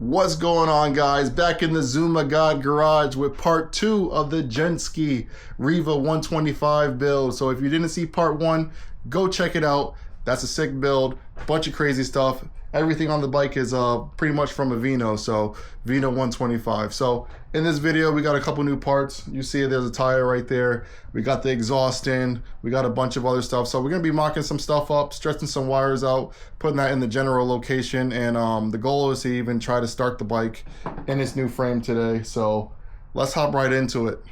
What's going on, guys? Back in the Zuma God Garage with part 2 of the Gentsuki Riva 125 build. So if you didn't see part 1, go check it out. That's a sick build, bunch of crazy stuff. Everything on the bike is pretty much from a Vino, so Vino 125. So in this video, we got a couple new parts. You see there's a tire right there. We got the exhaust in. We got a bunch of other stuff. So we're gonna be mocking some stuff up, stretching some wires out, putting that in the general location. And the goal is to even try to start the bike in its new frame today. So let's hop right into it.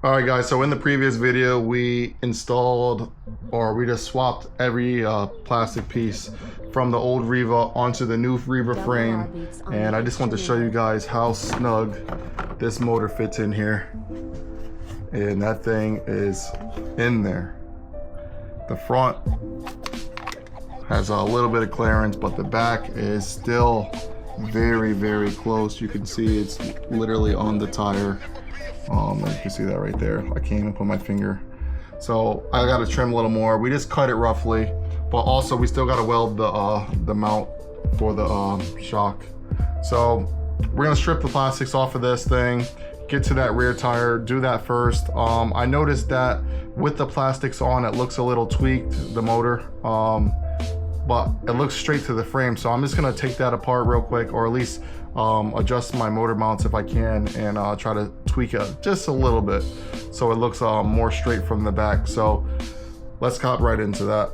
All right, guys, so in the previous video, we installed, or we just swapped every plastic piece from the old Riva onto the new Riva frame. And I just want to show you guys how snug this motor fits in here. And that thing is in there. The front has a little bit of clearance, but the back is still very, very close. You can see it's literally on the tire. You can see that right there. I can't even put my finger. So I got to trim a little more. We just cut it roughly, but also we still got to weld the mount for the shock. So we're gonna strip the plastics off of this thing, get to that rear tire, do that first. I noticed that with the plastics on, it looks a little tweaked, the motor, but it looks straight to the frame. So I'm just gonna take that apart real quick, or at least adjust my motor mounts if I can, and try to tweak it just a little bit so it looks more straight from the back. So let's hop right into that.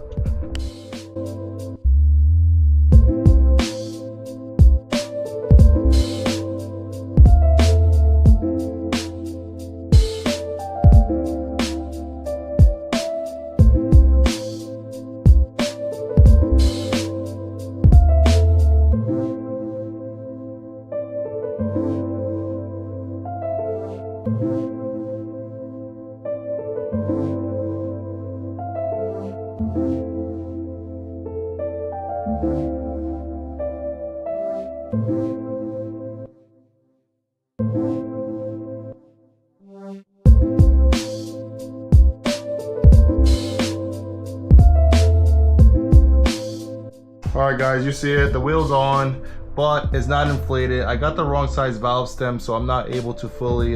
All right, guys, you see it, the wheel's on, but it's not inflated. I got the wrong size valve stem, so I'm not able to fully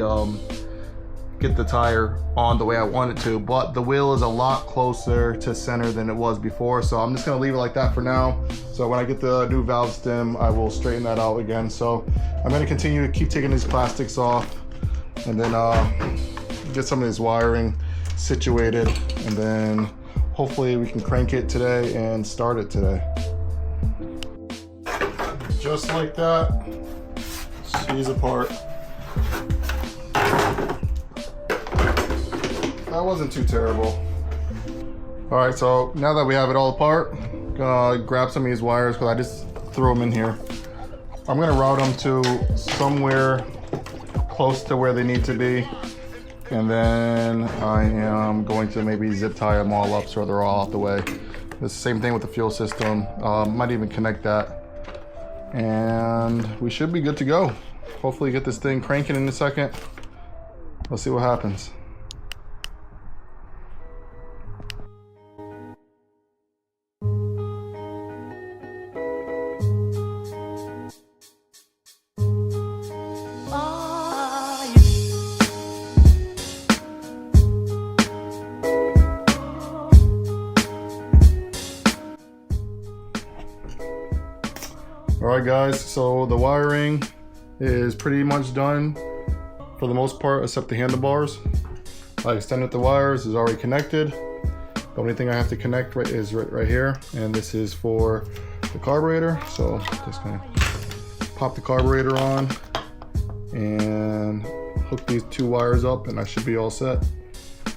get the tire on the way I want it to, but the wheel is a lot closer to center than it was before. So I'm just gonna leave it like that for now. So when I get the new valve stem, I will straighten that out again. So I'm gonna continue to keep taking these plastics off, and then get some of this wiring situated, and then hopefully we can crank it today and start it today. Just like that, squeeze apart. That wasn't too terrible. All right, so now that we have it all apart, I'm gonna grab some of these wires because I just threw them in here. I'm gonna route them to somewhere close to where they need to be. And then I am going to maybe zip tie them all up so they're all out the way. The same thing with the fuel system. Might even connect that. And we should be good to go. Hopefully get this thing cranking in a second. Let's see what happens. Alright, guys, so the wiring is pretty much done for the most part, except the handlebars. I extended the wires, it's already connected. The only thing I have to connect is right here, and this is for the carburetor. So just gonna pop the carburetor on and hook these two wires up, and I should be all set.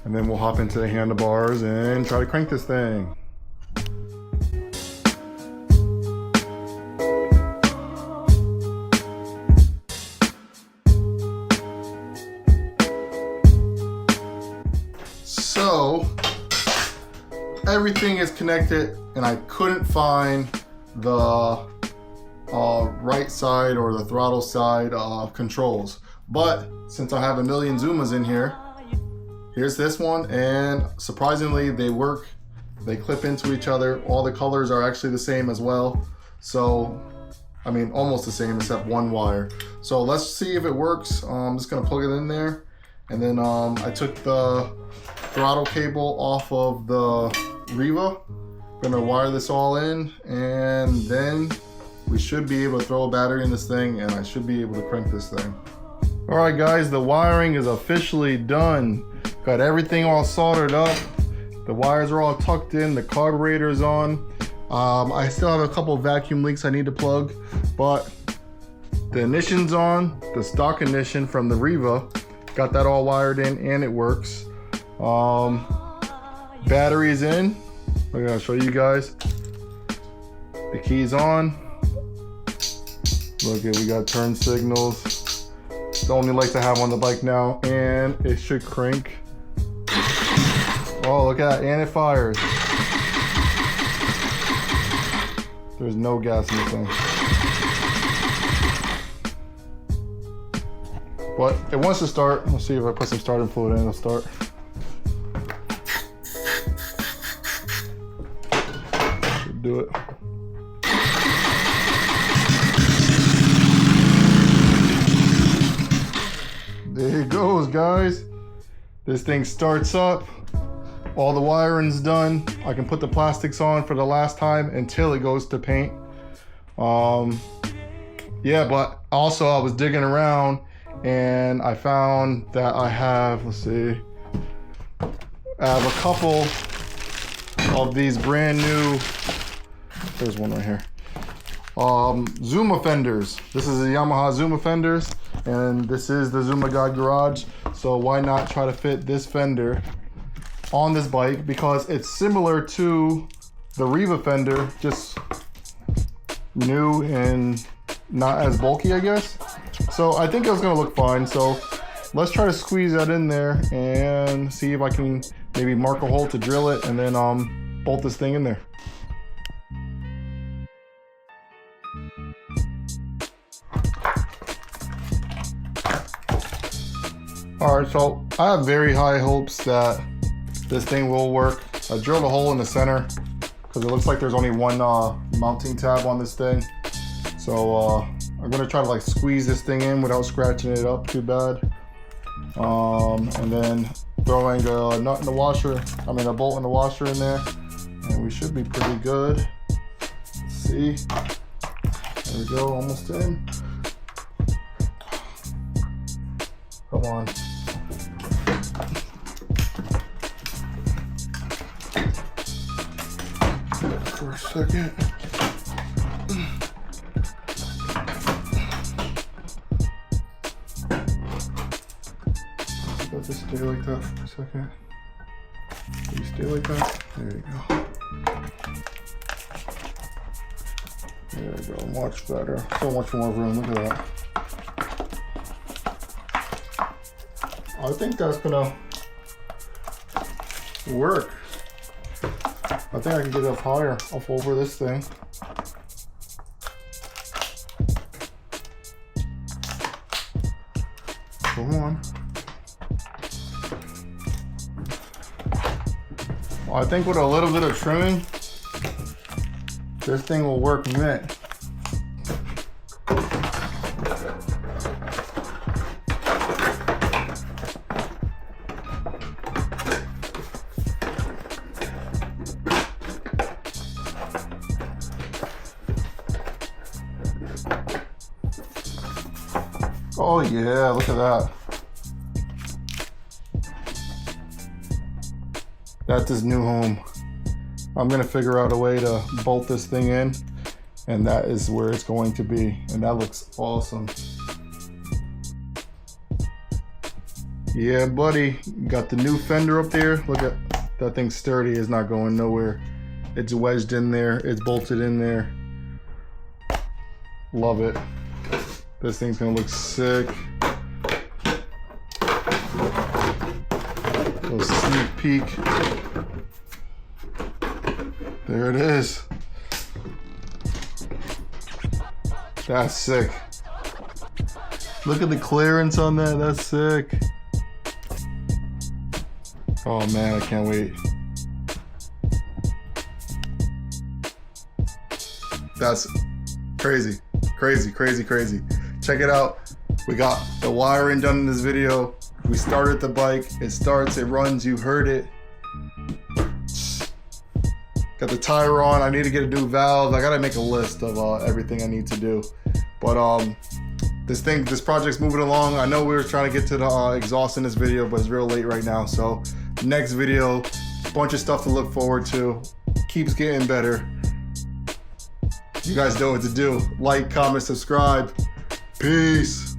And then we'll hop into the handlebars and try to crank this thing. So everything is connected, and I couldn't find the right side or the throttle side controls. But since I have a million Zumas in here, here's this one, and surprisingly they work. They clip into each other. All the colors are actually the same as well. So I mean, almost the same except one wire. So let's see if it works. I'm just gonna plug it in there. And then I took the throttle cable off of the Riva. Gonna wire this all in, and then we should be able to throw a battery in this thing, and I should be able to crank this thing. All right guys, the wiring is officially done. Got everything all soldered up. The wires are all tucked in, the carburetor is on. I still have a couple of vacuum leaks I need to plug, but the ignition's on, the stock ignition from the Riva. Got that all wired in and it works. Battery's in. I'm gonna show you guys. The key's on. Look at, we got turn signals. It's the only light I have on the bike now, and it should crank. Oh, look at that, and it fires. There's no gas in this thing. But it wants to start. Let's see if I put some starting fluid in, it'll start. Should do it. There it goes, guys. This thing starts up. All the wiring's done. I can put the plastics on for the last time until it goes to paint. Yeah, but also I was digging around and I found that I have, let's see, I have a couple of these brand new, there's one right here, Zuma fenders. This is a Yamaha Zuma fenders, and this is the Zuma God Garage. So why not try to fit this fender on this bike, because it's similar to the Riva fender, just new and not as bulky, I guess. So I think it's gonna look fine. So let's try to squeeze that in there and see if I can maybe mark a hole to drill it and then bolt this thing in there. All right, so I have very high hopes that this thing will work. I drilled a hole in the center because it looks like there's only one mounting tab on this thing. So I'm gonna try to like squeeze this thing in without scratching it up too bad. And then throwing a nut in the washer, I mean a bolt in the washer in there, and we should be pretty good. Let's see, there we go, almost in. Come on. For a second. Let this stay like that for a second. Can you stay like that? There you go. There we go, much better. So much more room, look at that. I think that's gonna work. I think I can get it up higher, up over this thing. Come on. Well, I think with a little bit of trimming, this thing will work mint. Oh yeah, look at that. That's his new home. I'm gonna figure out a way to bolt this thing in, and that is where it's going to be. And that looks awesome. Yeah, buddy, got the new fender up there. Look at that thing, sturdy, is not going nowhere. It's wedged in there, it's bolted in there. Love it. This thing's gonna look sick. Little sneak peek. There it is. That's sick. Look at the clearance on that, that's sick. Oh man, I can't wait. That's crazy. Crazy, crazy, crazy. Check it out. We got the wiring done in this video. We started the bike. It starts, it runs, you heard it. Got the tire on. I need to get a new valve. I gotta make a list of everything I need to do. But this project's moving along. I know we were trying to get to the exhaust in this video, but it's real late right now. So next video, bunch of stuff to look forward to. Keeps getting better. You guys know what to do. Like, comment, subscribe. Peace.